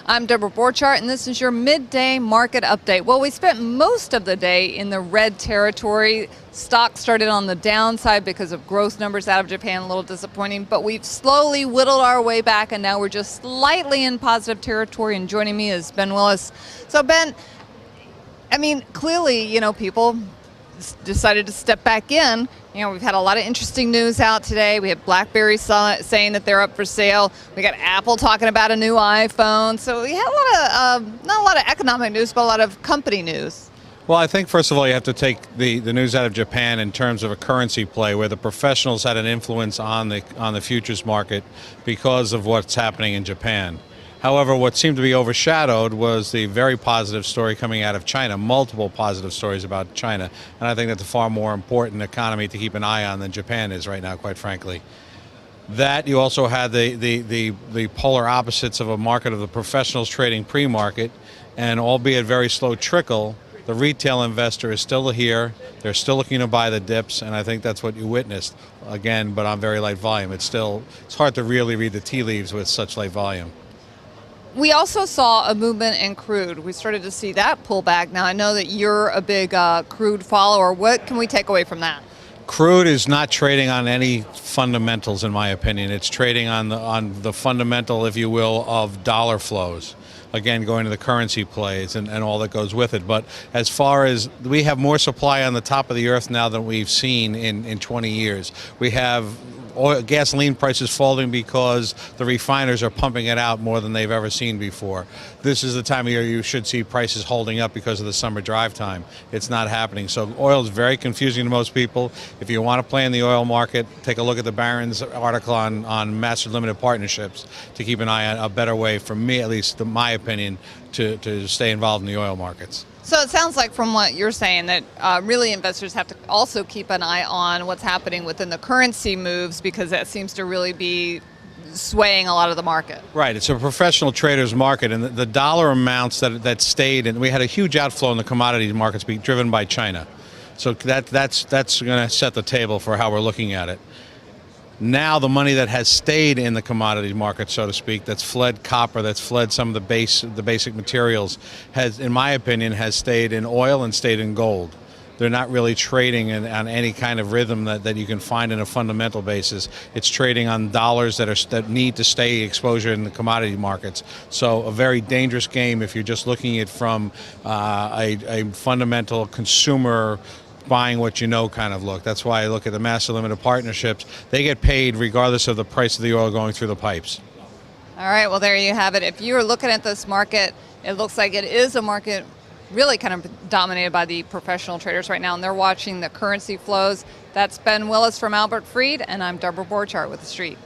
I'm Deborah Borchardt, and this is your midday market update. Well, we spent most of the day in the red territory. Stocks started on the downside because of growth numbers out of Japan, a little disappointing, but we've slowly whittled our way back, and now we're just slightly in positive territory. And joining me is Ben Willis. So, Ben, clearly, people decided to step back in. We've had a lot of interesting news out today. We have BlackBerry saying that they're up for sale. We got Apple talking about a new iPhone. So we had a lot of, not a lot of economic news, but a lot of company news. Well, I think, first of all, you have to take the news out of Japan in terms of a currency play where the professionals had an influence on the futures market because of what's happening in Japan. However, what seemed to be overshadowed was the very positive story coming out of China, multiple positive stories about China. And I think that's a far more important economy to keep an eye on than Japan is right now, quite frankly. That you also had the polar opposites of a market of the professionals trading pre-market, and albeit very slow trickle, the retail investor is still here. They're still looking to buy the dips, and I think that's what you witnessed, again, but on very light volume. It's hard to really read the tea leaves with such light volume. We also saw a movement in crude. We started to see that pull back. Now, I know that you're a big crude follower. What can we take away from that? Crude is not trading on any fundamentals, in my opinion. It's trading on the fundamental, if you will, of dollar flows. Again, going to the currency plays and all that goes with it. But as far as we have more supply on the top of the earth now than we've seen in 20 years. We have gasoline prices falling because the refiners are pumping it out more than they've ever seen before. This is the time of year you should see prices holding up because of the summer drive time. It's not happening. So oil is very confusing to most people. If you want to play in the oil market, take a look at the Barron's article on master limited partnerships to keep an eye on a better way, for me at least, in my opinion, to stay involved in the oil markets. So it sounds like from what you're saying that really investors have to also keep an eye on what's happening within the currency moves, because that seems to really be swaying a lot of the market. Right. It's a professional traders market, and the dollar amounts that stayed, and we had a huge outflow in the commodities markets being driven by China. So that's going to set the table for how we're looking at it. Now the money that has stayed in the commodity market, so to speak, that's fled copper, that's fled some of the basic materials, has, in my opinion, has stayed in oil and stayed in gold. They're not really trading on any kind of rhythm that you can find in a fundamental basis. It's trading on dollars that need to stay exposure in the commodity markets. So a very dangerous game if you're just looking at it from a fundamental consumer buying what you know kind of look. That's why I look at the master limited partnerships. They get paid regardless of the price of the oil going through the pipes. All right, well, there you have it. If you're looking at this market, it looks like it is a market really kind of dominated by the professional traders right now, and they're watching the currency flows. That's Ben Willis from Albert Fried, and I'm Deborah Borchardt with TheStreet.